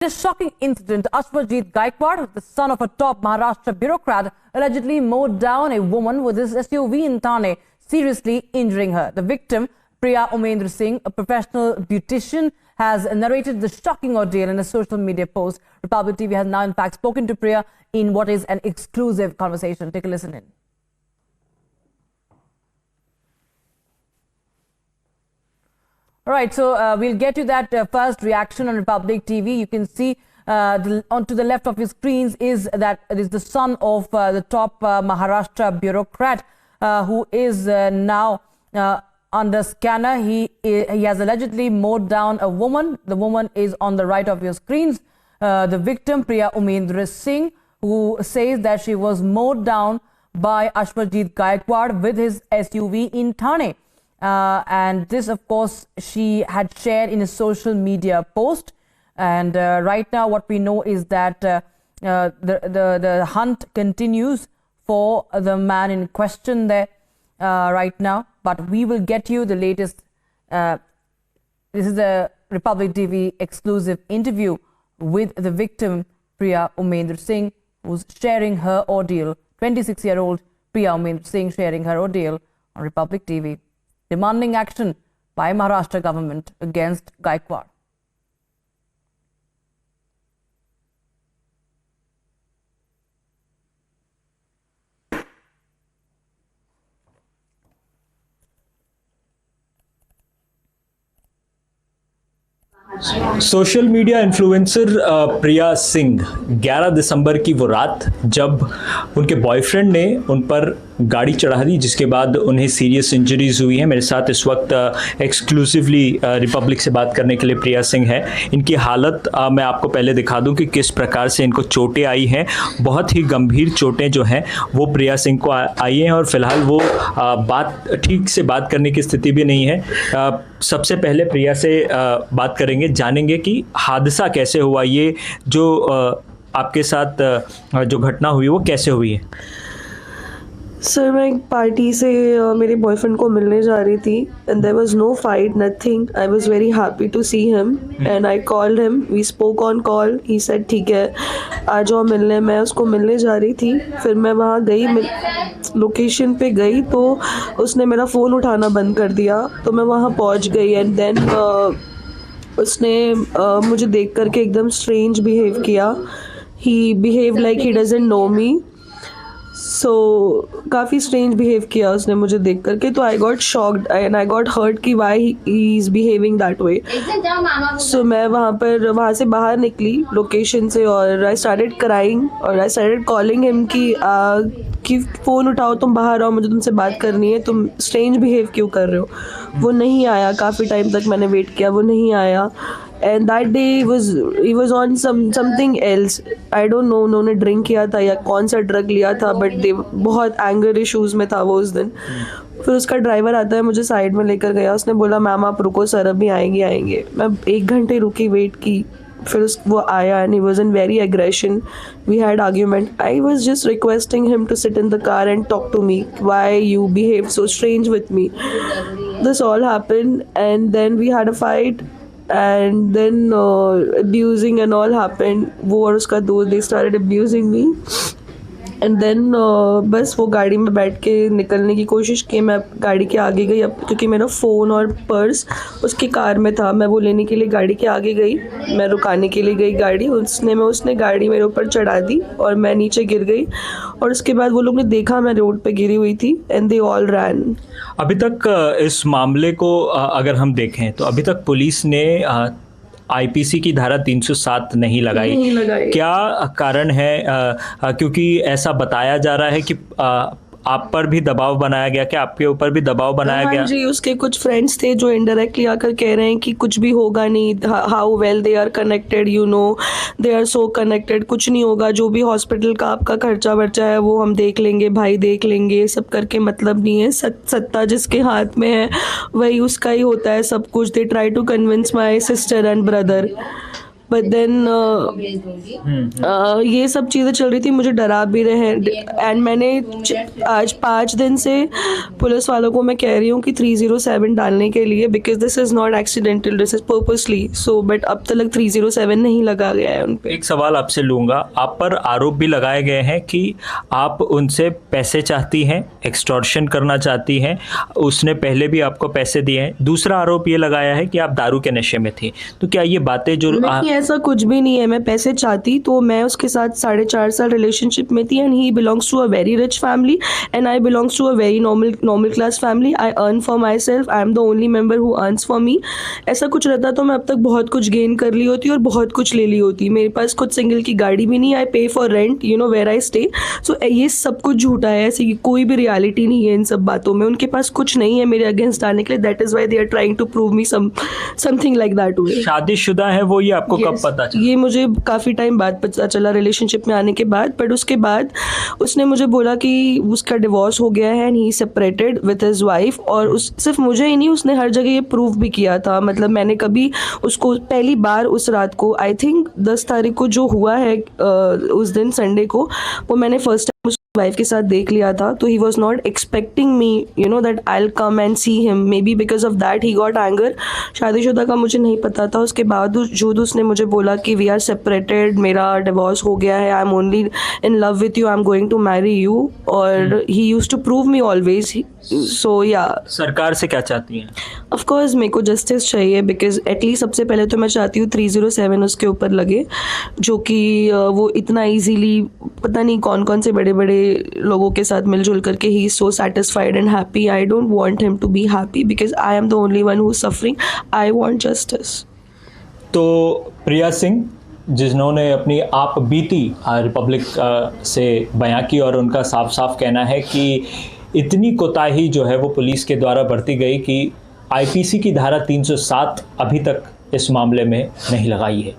In a shocking incident, Ashwajit Gaikwad, the son of a top Maharashtra bureaucrat, allegedly mowed down a woman with his SUV in Thane, seriously injuring her. The victim, Priya Umendra Singh, a professional beautician, has narrated the shocking ordeal in a social media post. Republic TV has now in fact spoken to Priya in what is an exclusive conversation. Take a listen in. All right, so we'll get to that first reaction on Republic TV. You can see onto the left of your screens is that it is the son of the top Maharashtra bureaucrat who is now under scanner. He has allegedly mowed down a woman. The woman is on the right of your screens. The victim, Priya Umendra Singh, who says that she was mowed down by Ashwajit Gaikwad with his SUV in Thane. And this, of course, she had shared in a social media post. And right now, what we know is that the hunt continues for the man in question there right now. But we will get you the latest. This is a Republic TV exclusive interview with the victim, Priya Umendra Singh, who's sharing her ordeal. 26-year-old Priya Umendra Singh sharing her ordeal on Republic TV, demanding action by Maharashtra government against Gaikwad. Social media influencer Priya Singh 11 दिसंबर की वो रात जब उनके boyfriend ने उन पर गाड़ी चढ़ा दी, जिसके बाद उन्हें सीरियस इंजरीज हुई हैं। मेरे साथ इस वक्त एक्सक्लूसिवली रिपब्लिक से बात करने के लिए प्रिया सिंह है। इनकी हालत मैं आपको पहले दिखा दूं कि किस प्रकार से इनको चोटें आई हैं। बहुत ही गंभीर चोटें जो हैं वो प्रिया सिंह को आई हैं और फिलहाल वो ठीक से बात करने की स्थिति भी नहीं है। सबसे पहले प्रिया से बात करेंगे, जानेंगे कि हादसा कैसे हुआ, ये जो आपके साथ जो घटना हुई वो कैसे हुई है। सर, मैं एक पार्टी से मेरे बॉयफ्रेंड को मिलने जा रही थी and there was no fight, nothing. I was very happy to see him and I called him, we spoke on call. He said ठीक है आ जाओ मिलने। मैं उसको मिलने जा रही थी, फिर मैं वहाँ गई, लोकेशन पे गई तो उसने मेरा फ़ोन उठाना बंद कर दिया। तो मैं वहाँ पहुँच गई एंड देन उसने मुझे देख करके एकदम स्ट्रेंज बिहेव किया। He behave like he doesn't know me. So काफ़ी स्ट्रेंज बिहेव किया उसने मुझे देख करके। तो I got shocked and I got hurt कि why he is behaving that way. So मैं वहाँ से बाहर निकली लोकेशन से और आई स्टार्टेड क्राइंग और आई स्टार्टेड कॉलिंग हिम कि फ़ोन उठाओ, तुम बाहर आओ, मुझे तुमसे बात करनी है, तुम स्ट्रेंज बिहेव क्यों कर रहे हो। वो नहीं आया, काफ़ी टाइम तक मैंने वेट किया, वो नहीं आया। And that day he was on something else. I don't know उन्होंने ड्रिंक किया था या कौन सा ड्रग लिया था, बट बहुत एंगर इश्यूज़ में था वो उस दिन। फिर उसका ड्राइवर आता है, मुझे साइड में लेकर गया। उसने बोला मैम आप रुको, सर अभी आएंगे। मैं 1 घंटे रुकी, वेट की, फिर वो आया and he was in very aggression. We had argument. I was just requesting him to sit in the car and talk to me, why you behave so strange with me. This all happened and then we had a fight and then abusing and all happened. वो और उसका दोस्त, they started abusing me and then बस वो गाड़ी में बैठ के निकलने की कोशिश की। मैं गाड़ी के आगे गई, अब क्योंकि मेरा फ़ोन और पर्स उसकी कार में था, मैं वो लेने के लिए गाड़ी के आगे गई। मैं रुकाने के लिए गई गाड़ी, उसने गाड़ी मेरे ऊपर चढ़ा दी और मैं नीचे गिर गई। और उसके बाद वो लोग ने देखा मैं रोड पे गिरी हुई थी एंड दे ऑल रैन। अभी तक इस मामले को अगर हम देखें तो अभी तक पुलिस ने आईपीसी की धारा 307 नहीं लगाई। क्या कारण है? क्योंकि ऐसा बताया जा रहा है कि आप पर भी दबाव बनाया गया, क्या आपके ऊपर भी दबाव बनाया गया? जी, उसके कुछ फ्रेंड्स थे जो इनडायरेक्टली आकर कह रहे हैं कि कुछ भी होगा नहीं, how well they are connected, you know they are so connected, कुछ नहीं होगा, जो भी हॉस्पिटल का आपका खर्चा वर्चा है वो हम देख लेंगे, भाई देख लेंगे, सब करके मतलब नहीं है। सत्ता जिसके हाथ में है वही उसका ही होता है सब कुछ। They try to convince my sister and brother. But then ये सब चीज़ें चल रही थी, मुझे डरा भी रहे हैं। एंड मैंने आज 5 दिन से पुलिस वालों को मैं कह रही हूँ कि 307 डालने के लिए, because this is not accidental, this is purposely. So but अब तक 307 नहीं लगा गया है उन पे। एक सवाल आपसे लूँगा, आप पर आरोप भी लगाए गए हैं कि आप उनसे पैसे चाहती हैं, एक्सटॉर्शन करना चाहती हैं, उसने पहले भी आपको पैसे दिए हैं। दूसरा आरोप ये लगाया है कि आप दारू के नशे में थी। तो क्या ये बातें जो नहीं, ऐसा कुछ भी नहीं है। मैं पैसे चाहती तो मैं उसके साथ 4.5 साल रिलेशनशिप में थी, and he belongs to a very rich family and I belongs to a very normal class family. I earn for myself, I am the only member who earns for me. ऐसा कुछ रहता तो मैं अब तक बहुत कुछ gain कर ली होती और बहुत कुछ ले ली होती। मेरे पास खुद सिंगल की गाड़ी भी नहीं, I pay for rent, you know where I stay. So ये सब कुछ झूठा है, ऐसी कोई भी रियलिटी नहीं है इन सब बातों में। उनके पास कुछ नहीं है मेरे अगेंस्ट आने के लिए, that is why they are trying to prove me something like that. शादीशुदा है वो, ये आपको कब पता चला? ये मुझे काफ़ी टाइम बाद पता चला, रिलेशनशिप में आने के बाद। बट उसके बाद उसने मुझे बोला कि उसका डिवोर्स हो गया है and he separated with his wife. और उस सिर्फ मुझे ही नहीं, उसने हर जगह ये प्रूव भी किया था। मतलब मैंने कभी उसको पहली बार उस रात को, आई थिंक 10 तारीख को जो हुआ है उस दिन संडे को, वो मैंने फर्स्ट टाइम वाइफ के साथ देख लिया था। तो he was not expecting me, you know, that I will come and see him. May be because of that he got anger. शादीशुदा का मुझे नहीं पता था। उसके बावजूद उसने मुझे बोला कि वी आर सेपरेटेड, मेरा डिवोर्स हो गया है, I am only in love with you, I am going to marry you. और he used to prove me always. So या सरकार से क्या चाहती हैं? ऑफ कोर्स मेरे को जस्टिस चाहिए, बिकॉज एटलीस्ट सबसे पहले तो मैं चाहती हूँ 307 उसके ऊपर लगे, जो कि वो इतना इजीली, पता नहीं कौन कौन से बड़े बड़े लोगों के साथ मिलजुल करके he so satisfied and happy. I don't want him to be happy because I am the only one who is suffering. I want justice. तो प्रिया सिंह, जिन्होंने अपनी आप बीती रिपब्लिक से बयां की, और उनका साफ साफ कहना है कि इतनी कोताही जो है वो पुलिस के द्वारा बरती गई कि आईपीसी की धारा 307 अभी तक इस मामले में नहीं लगाई है।